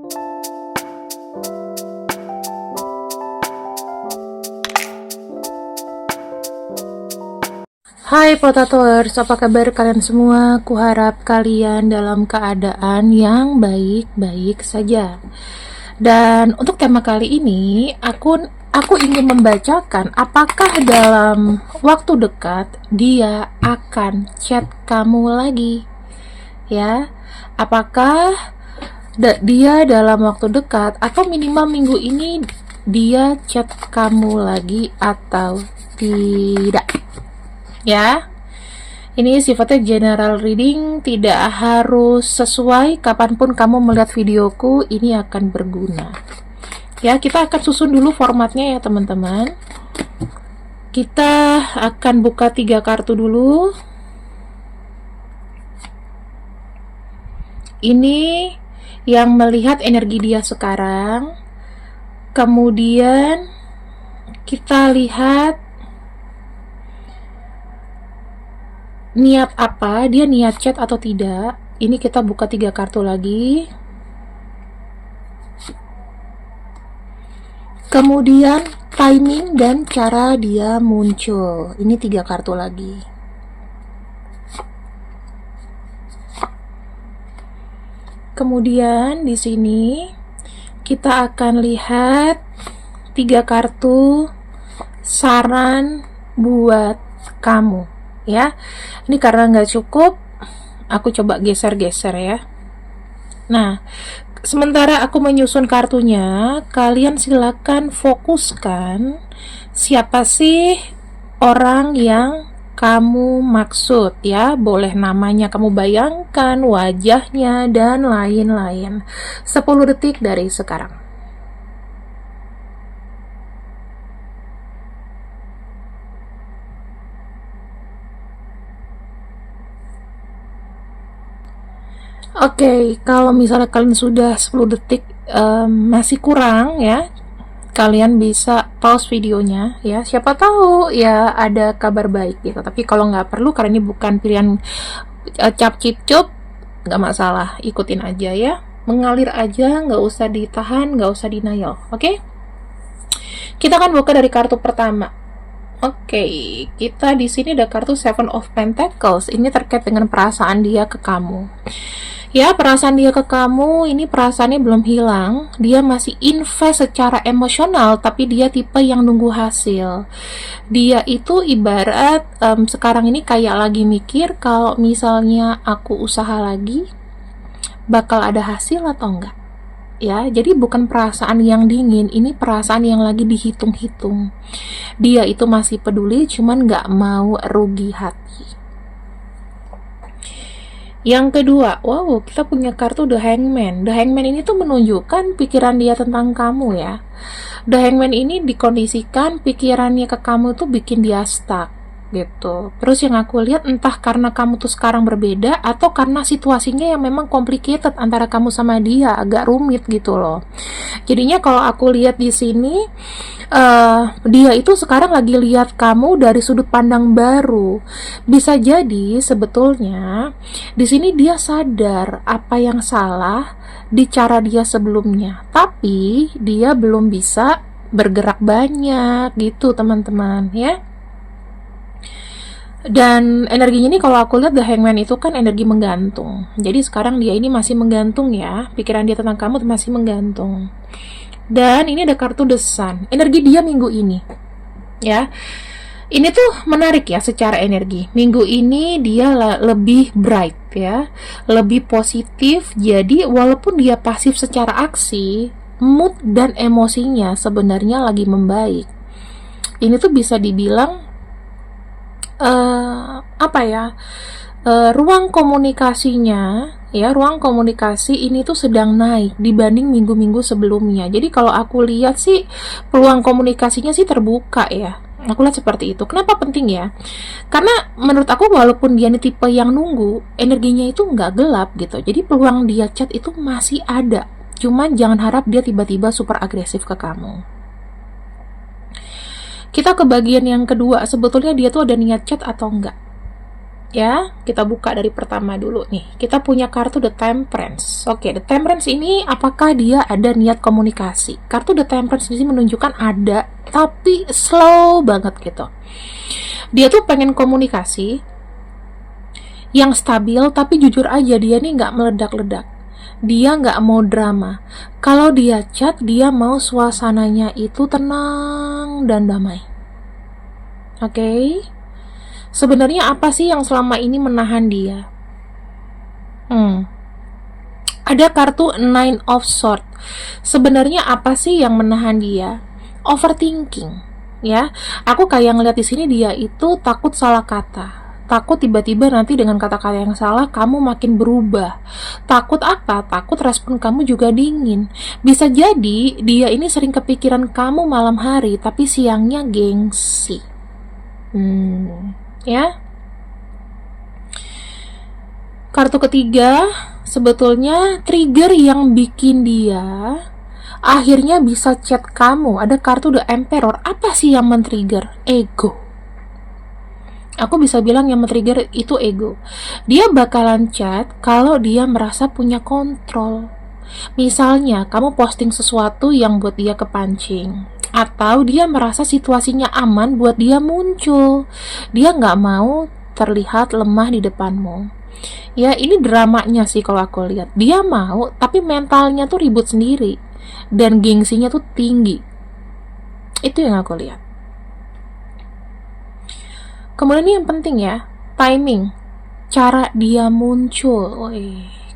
Hai Potatoers, apa kabar kalian semua? Kuharap kalian dalam keadaan yang baik-baik saja. Dan untuk tema kali ini, aku ingin membacakan apakah dalam waktu dekat dia akan chat kamu lagi. Ya, apakah dia dalam waktu dekat atau minimal minggu ini dia chat kamu lagi atau tidak? Ya, ini sifatnya general reading, tidak harus sesuai kapanpun kamu melihat videoku, ini akan berguna. Ya, kita akan susun dulu formatnya ya teman-teman. Kita akan buka 3 kartu dulu. Ini yang melihat energi dia sekarang. Kemudian kita lihat niat apa, dia niat chat atau tidak. Ini kita buka 3 kartu lagi. Kemudian timing dan cara dia muncul. Ini 3 kartu lagi. Kemudian di sini kita akan lihat 3 kartu saran buat kamu. Ya, ini karena nggak cukup, aku coba geser-geser ya. Nah, sementara aku menyusun kartunya, kalian silakan fokuskan siapa sih orang yang kamu maksud ya. Boleh namanya kamu bayangkan, wajahnya, dan lain-lain. 10 detik dari sekarang. Oke, kalau misalnya kalian sudah 10 detik masih kurang ya, kalian bisa pause videonya ya. Siapa tahu ya ada kabar baik gitu. Tapi kalau nggak perlu, karena ini bukan pilihan cap cip cup, nggak masalah, ikutin aja ya. Mengalir aja, nggak usah ditahan, nggak usah denial. Oke? Kita akan buka dari kartu pertama. Oke, kita di sini ada kartu Seven of Pentacles. Ini terkait dengan perasaan dia ke kamu. Ya, perasaan dia ke kamu ini perasaannya belum hilang. Dia masih invest secara emosional, tapi dia tipe yang nunggu hasil. Dia itu ibarat sekarang ini kayak lagi mikir, kalau misalnya aku usaha lagi, bakal ada hasil atau enggak. Ya, jadi bukan perasaan yang dingin, ini perasaan yang lagi dihitung-hitung. Dia itu masih peduli, cuman nggak mau rugi hati. Yang kedua, wow, kita punya kartu The Hangman. The Hangman ini tuh menunjukkan pikiran dia tentang kamu ya. The Hangman ini dikondisikan pikirannya ke kamu tuh bikin dia stuck gitu. Terus yang aku lihat, entah karena kamu tuh sekarang berbeda atau karena situasinya yang memang complicated antara kamu sama dia, agak rumit gitu loh. Jadinya kalau aku lihat di sini, dia itu sekarang lagi lihat kamu dari sudut pandang baru. Bisa jadi sebetulnya di sini dia sadar apa yang salah di cara dia sebelumnya, tapi dia belum bisa bergerak banyak gitu teman-teman ya. Dan energinya ini kalau aku lihat The Hangman itu kan energi menggantung. Jadi sekarang dia ini masih menggantung ya. Pikiran dia tentang kamu masih menggantung. Dan ini ada kartu The Sun. Energi dia minggu ini. Ya. Ini tuh menarik ya secara energi. Minggu ini dia lebih bright ya. Lebih positif. Jadi walaupun dia pasif secara aksi, mood dan emosinya sebenarnya lagi membaik. Ini tuh bisa dibilang ruang komunikasinya ya, ruang komunikasi ini tuh sedang naik dibanding minggu-minggu sebelumnya. Jadi kalau aku lihat sih peluang komunikasinya sih terbuka ya. Aku lihat seperti itu. Kenapa penting ya? Karena menurut aku walaupun dia ini tipe yang nunggu, energinya itu nggak gelap gitu. Jadi peluang dia chat itu masih ada. Cuman jangan harap dia tiba-tiba super agresif ke kamu. Kita ke bagian yang kedua, sebetulnya dia tuh ada niat chat atau enggak. Ya, kita buka dari pertama dulu nih. Kita punya kartu The Temperance. Oke, The Temperance ini apakah dia ada niat komunikasi? Kartu The Temperance ini menunjukkan ada, tapi slow banget gitu. Dia tuh pengen komunikasi yang stabil, tapi jujur aja dia nih nggak meledak-ledak. Dia nggak mau drama. Kalau dia chat, dia mau suasananya itu tenang dan damai. Oke? Sebenarnya apa sih yang selama ini menahan dia? Ada kartu Nine of Swords. Sebenarnya apa sih yang menahan dia? Overthinking, ya. Aku kayak ngeliat di sini dia itu takut salah kata. Takut tiba-tiba nanti dengan kata-kata yang salah kamu makin berubah. Takut apa? Takut respon kamu juga dingin. Bisa jadi dia ini sering kepikiran kamu malam hari, tapi siangnya gengsi. Ya. Kartu ketiga, sebetulnya trigger yang bikin dia akhirnya bisa chat kamu. Ada kartu The Emperor. Apa sih yang men-trigger? Ego. Aku bisa bilang yang men-trigger itu ego. Dia bakalan chat kalau dia merasa punya kontrol. Misalnya, kamu posting sesuatu yang buat dia kepancing, atau dia merasa situasinya aman buat dia muncul. Dia nggak mau terlihat lemah di depanmu. Ya, ini dramanya sih kalau aku lihat. Dia mau, tapi mentalnya tuh ribut sendiri. Dan gengsinya tuh tinggi. Itu yang aku lihat. Kemudian ini yang penting ya, timing. Cara dia muncul.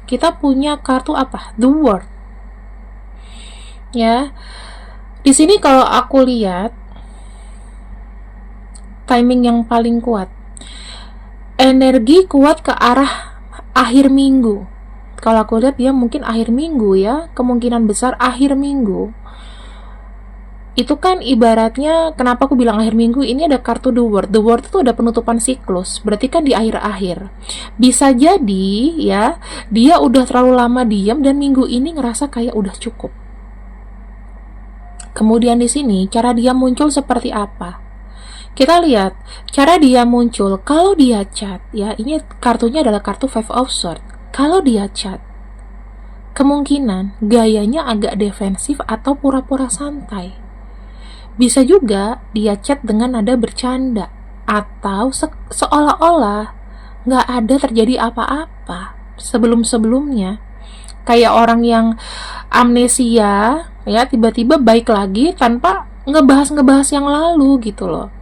Kita punya kartu apa? The World. Ya. Di sini kalau aku lihat timing yang paling kuat. Energi kuat ke arah akhir minggu. Kalau aku lihat dia mungkin akhir minggu ya, kemungkinan besar akhir minggu. Itu kan ibaratnya, kenapa aku bilang akhir minggu, ini ada kartu The World. The World itu ada penutupan siklus, berarti kan di akhir-akhir. Bisa jadi ya, dia udah terlalu lama diam dan minggu ini ngerasa kayak udah cukup. Kemudian di sini cara dia muncul seperti apa? Kita lihat cara dia muncul. Kalau dia chat, ya ini kartunya adalah kartu Five of Swords. Kalau dia chat, kemungkinan gayanya agak defensif atau pura-pura santai. Bisa juga dia chat dengan nada bercanda atau seolah-olah nggak ada terjadi apa-apa sebelum-sebelumnya. Kayak orang yang amnesia, ya tiba-tiba baik lagi tanpa ngebahas yang lalu gitu loh.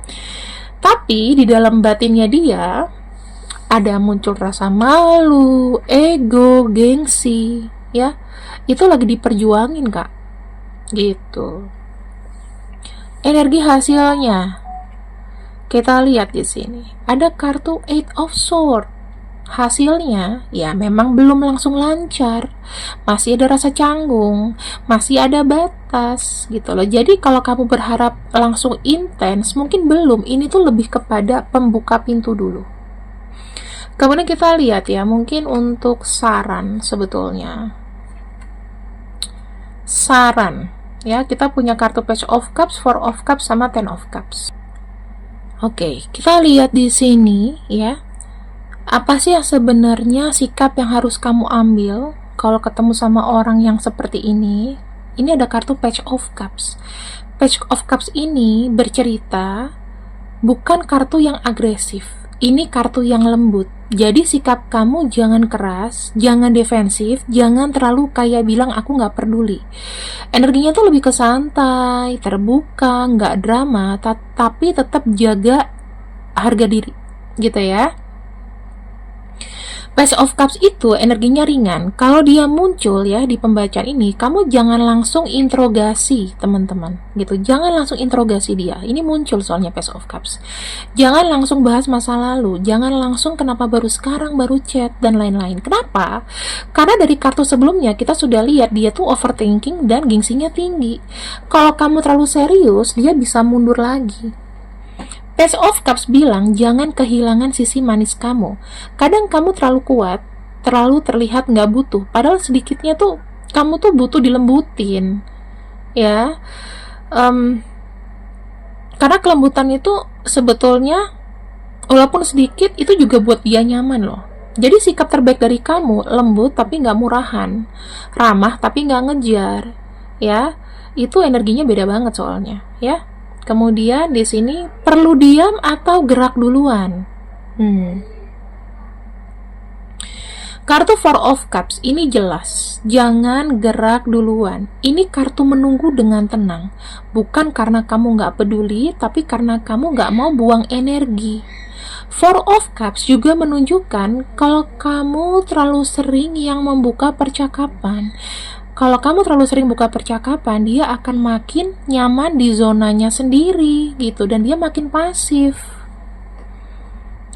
Tapi di dalam batinnya dia ada muncul rasa malu, ego, gengsi, ya. Itu lagi diperjuangin, Kak. Gitu. Energi hasilnya kita lihat di sini. Ada kartu Eight of Swords. Hasilnya ya memang belum langsung lancar, masih ada rasa canggung, masih ada batas gitu loh. Jadi kalau kamu berharap langsung intens, mungkin belum. Ini tuh lebih kepada pembuka pintu dulu. Kemudian kita lihat ya, mungkin untuk saran sebetulnya. Saran ya, kita punya kartu Page of Cups, Four of Cups sama Ten of Cups. Oke, kita lihat di sini ya. Apa sih yang sebenarnya sikap yang harus kamu ambil kalau ketemu sama orang yang seperti ini? Ini ada kartu Page of Cups. Page of Cups ini bercerita bukan kartu yang agresif. Ini kartu yang lembut. Jadi sikap kamu jangan keras, jangan defensif, jangan terlalu kayak bilang aku nggak peduli. Energinya tuh lebih ke santai, terbuka, nggak drama, tapi tetap jaga harga diri, gitu ya. Page of Cups itu energinya ringan. Kalau dia muncul ya di pembacaan ini, kamu jangan langsung interogasi teman-teman gitu. Jangan langsung interogasi dia. Ini muncul soalnya Page of Cups. Jangan langsung bahas masa lalu. Jangan langsung kenapa baru sekarang baru chat dan lain-lain. Kenapa? Karena dari kartu sebelumnya kita sudah lihat dia tuh overthinking dan gengsinya tinggi. Kalau kamu terlalu serius, dia bisa mundur lagi. Page of Cups bilang jangan kehilangan sisi manis kamu. Kadang kamu terlalu kuat, terlalu terlihat nggak butuh. Padahal sedikitnya tuh kamu tuh butuh dilembutin, ya. Karena kelembutan itu sebetulnya Walaupun sedikit, itu juga buat dia nyaman loh. Jadi sikap terbaik dari kamu, lembut tapi nggak murahan, ramah tapi nggak ngejar, ya. Itu energinya beda banget soalnya, ya. Kemudian di sini perlu diam atau gerak duluan. Kartu Four of Cups ini jelas, jangan gerak duluan. Ini kartu menunggu dengan tenang, bukan karena kamu nggak peduli, tapi karena kamu nggak mau buang energi. Four of Cups juga menunjukkan kalau kamu terlalu sering yang membuka percakapan. Kalau kamu terlalu sering buka percakapan, dia akan makin nyaman di zonanya sendiri gitu, dan dia makin pasif.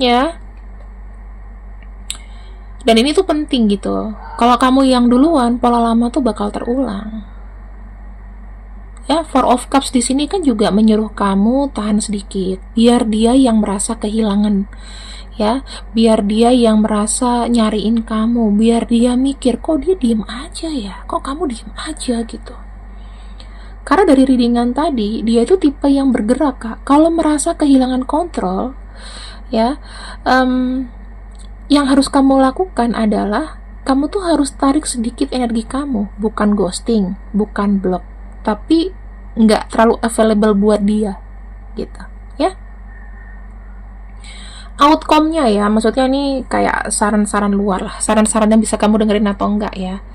Ya. Dan ini tuh penting gitu. Kalau kamu yang duluan, pola lama tuh bakal terulang. Ya, Four of Cups di sini kan juga menyuruh kamu tahan sedikit, biar dia yang merasa kehilangan. Ya, biar dia yang merasa nyariin kamu, biar dia mikir, kok dia diem aja ya, kok kamu diem aja gitu. Karena dari readingan tadi, dia itu tipe yang bergerak, Kak. Kalau merasa kehilangan kontrol, ya, yang harus kamu lakukan adalah kamu tuh harus tarik sedikit energi kamu, bukan ghosting, bukan block, tapi nggak terlalu available buat dia gitu, ya. Outcome-nya ya, maksudnya ini kayak saran-saran luar lah, saran-saran yang bisa kamu dengerin atau enggak ya.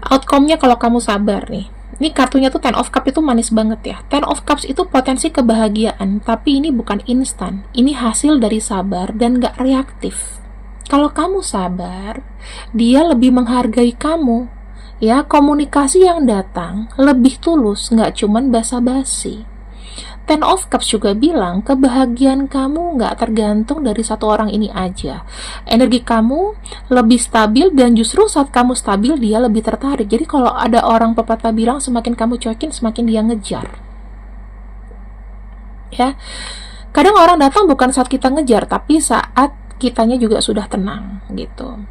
Outcome-nya kalau kamu sabar nih, ini kartunya tuh Ten of Cups itu manis banget ya. Ten of Cups itu potensi kebahagiaan, tapi ini bukan instan. Ini hasil dari sabar dan gak reaktif. Kalau kamu sabar, dia lebih menghargai kamu. Ya, komunikasi yang datang lebih tulus, gak cuman basa-basi. Ten of Cups juga bilang kebahagiaan kamu nggak tergantung dari satu orang ini aja. Energi kamu lebih stabil, dan justru saat kamu stabil dia lebih tertarik. Jadi kalau ada orang pepatah bilang semakin kamu cuekin semakin dia ngejar. Ya, kadang orang datang bukan saat kita ngejar, tapi saat kitanya juga sudah tenang gitu.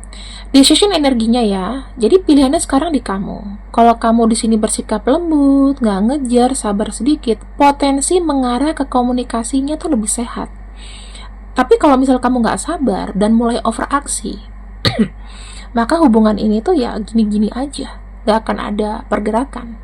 Decision energinya ya. Jadi pilihannya sekarang di kamu. Kalau kamu di sini bersikap lembut, nggak ngejar, sabar sedikit, potensi mengarah ke komunikasinya tuh lebih sehat. Tapi kalau misal kamu nggak sabar dan mulai overaksi, maka hubungan ini tuh ya gini-gini aja, nggak akan ada pergerakan.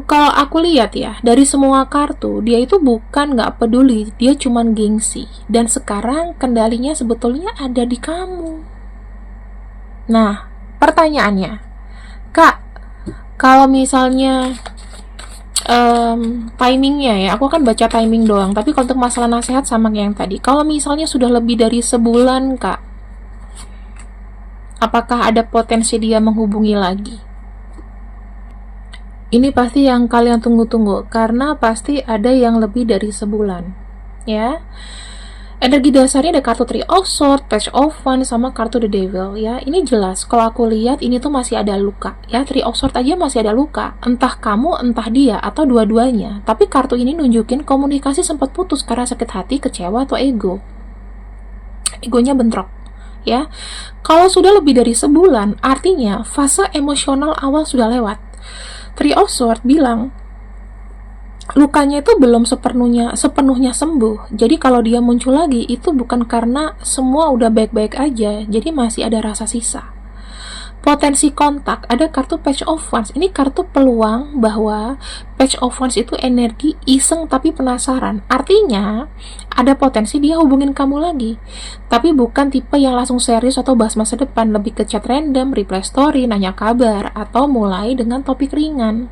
Kalau aku lihat ya, dari semua kartu, dia itu bukan nggak peduli, dia cuman gengsi. Dan sekarang kendalinya sebetulnya ada di kamu. Nah, pertanyaannya, Kak, kalau misalnya timingnya ya, aku kan baca timing doang, tapi kalau untuk masalah nasihat sama kayak yang tadi, kalau misalnya sudah lebih dari sebulan, Kak, apakah ada potensi dia menghubungi lagi? Ini pasti yang kalian tunggu-tunggu, karena pasti ada yang lebih dari sebulan, ya. Energi dasarnya ada kartu Three of Swords, Page of Wands, sama kartu The Devil, ya. Ini jelas, kalau aku lihat ini tuh masih ada luka, ya. Three of Swords aja masih ada luka, entah kamu, entah dia, atau dua-duanya. Tapi kartu ini nunjukin komunikasi sempat putus karena sakit hati, kecewa, atau ego. Egonya bentrok, ya. Kalau sudah lebih dari sebulan, artinya fase emosional awal sudah lewat. Three of Swords bilang lukanya itu belum sepenuhnya sembuh. Jadi kalau dia muncul lagi itu bukan karena semua udah baik-baik aja, jadi masih ada rasa sisa. Potensi kontak, ada kartu Page of Wands. Ini kartu peluang bahwa Page of Wands itu energi iseng tapi penasaran. Artinya ada potensi dia hubungin kamu lagi, tapi bukan tipe yang langsung serius atau bahas masa depan, lebih ke chat random, reply story, nanya kabar, atau mulai dengan topik ringan.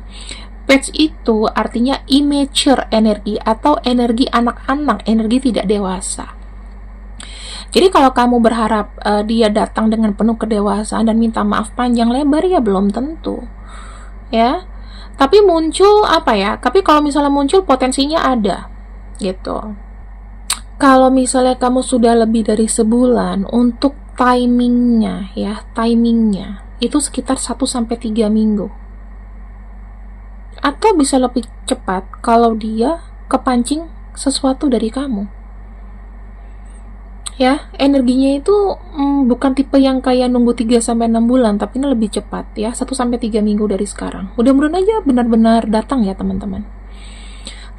Page itu artinya immature energi atau energi anak-anak, energi tidak dewasa. Jadi kalau kamu berharap dia datang dengan penuh kedewasaan dan minta maaf panjang lebar, ya belum tentu, ya. Tapi muncul apa ya? Tapi kalau misalnya muncul potensinya ada, gitu. Kalau misalnya kamu sudah lebih dari sebulan, untuk timingnya ya, timingnya itu sekitar 1-3 minggu. Atau bisa lebih cepat kalau dia kepancing sesuatu dari kamu. Ya, energinya itu bukan tipe yang kayak nunggu 3-6 bulan, tapi ini lebih cepat ya, 1-3 minggu dari sekarang. Mudah-mudahan aja benar-benar datang ya teman-teman.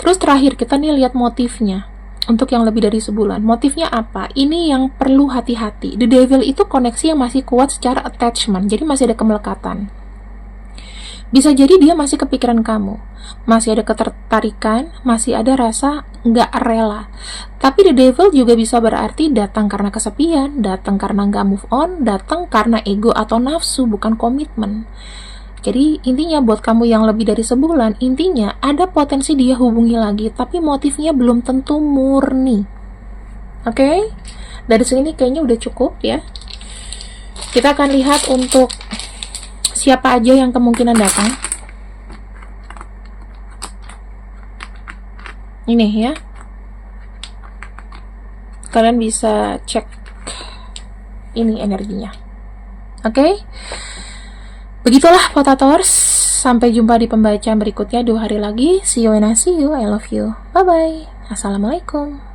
Terus terakhir kita nih lihat motifnya. Untuk yang lebih dari sebulan, motifnya apa? Ini yang perlu hati-hati. The Devil itu koneksi yang masih kuat secara attachment, jadi masih ada kemelekatan. Bisa jadi dia masih kepikiran kamu, masih ada ketertarikan, masih ada rasa nggak rela. Tapi The Devil juga bisa berarti datang karena kesepian, datang karena nggak move on, datang karena ego atau nafsu, bukan komitmen. Jadi intinya buat kamu yang lebih dari sebulan, intinya ada potensi dia hubungi lagi, tapi motifnya belum tentu murni. Oke? Dari sini kayaknya udah cukup ya. Kita akan lihat untuk siapa aja yang kemungkinan datang. Ini ya. Kalian bisa cek ini energinya. Oke? Begitulah Potators, sampai jumpa di pembacaan berikutnya 2 hari lagi. See you and I see you, I love you. Bye bye. Assalamualaikum.